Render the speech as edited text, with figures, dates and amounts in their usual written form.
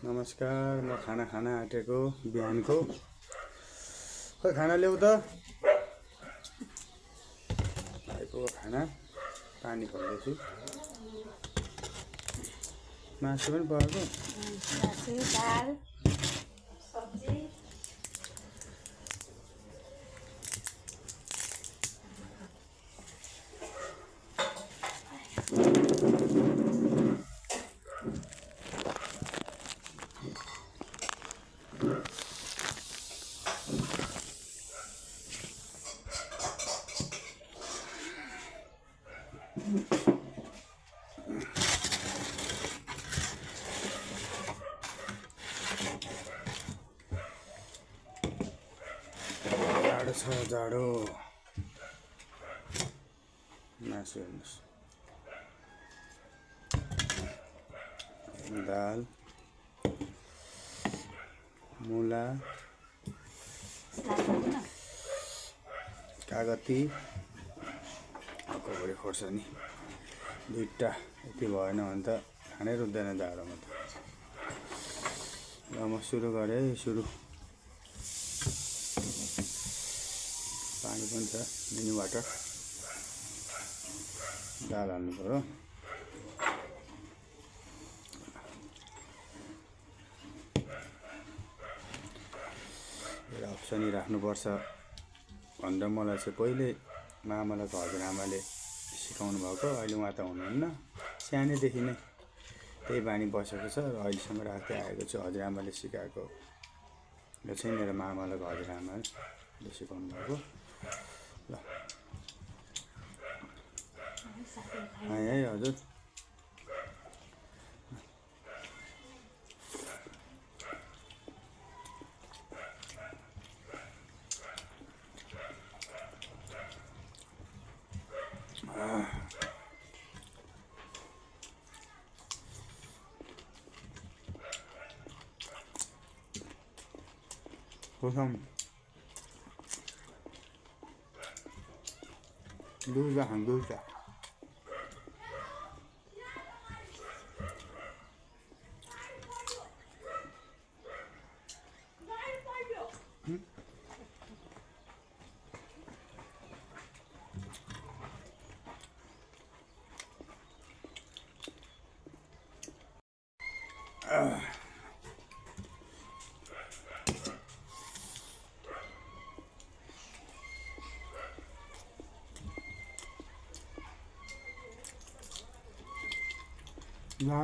नमस्कार। म खाना खान आँटेको बिहानको। खोइ खाना ल्याऊ त। आइपुग्यो खाना। पानी खोल्दैछु। मासु पनि पकाएको। मासु, दाल, सब्जी। जाडो छ, जाडो। मासु हेर्नुहोस्। दाल, मुला, कागती, अकबरी खोर्सानी दुईटा। यति भएन भने त खानै रुच्दैन जाडोमा त। र म सुरु गरेँ सुरु। पानी पनि छ, मिनी वाटर। दाल हाल्नु पर्यो। एउटा अप्सनी राख्नुपर्छ भनेर मलाई चाहिँ पहिले मामलाको हजुरआमाले सिकाउनु भएको। अहिले उहाँ त हुनुहुन्न। सानैदेखि नै त्यही बानी बसेको छ र अहिलेसम्म राख्दै आएको छु। हजुरआमाले सिकाएको यो चाहिँ मेरो मामलाको हजुरआमाले सिकाउनु भएको। ल खाएँ है हजुर। Kosong. Dulce, dulce. Ja,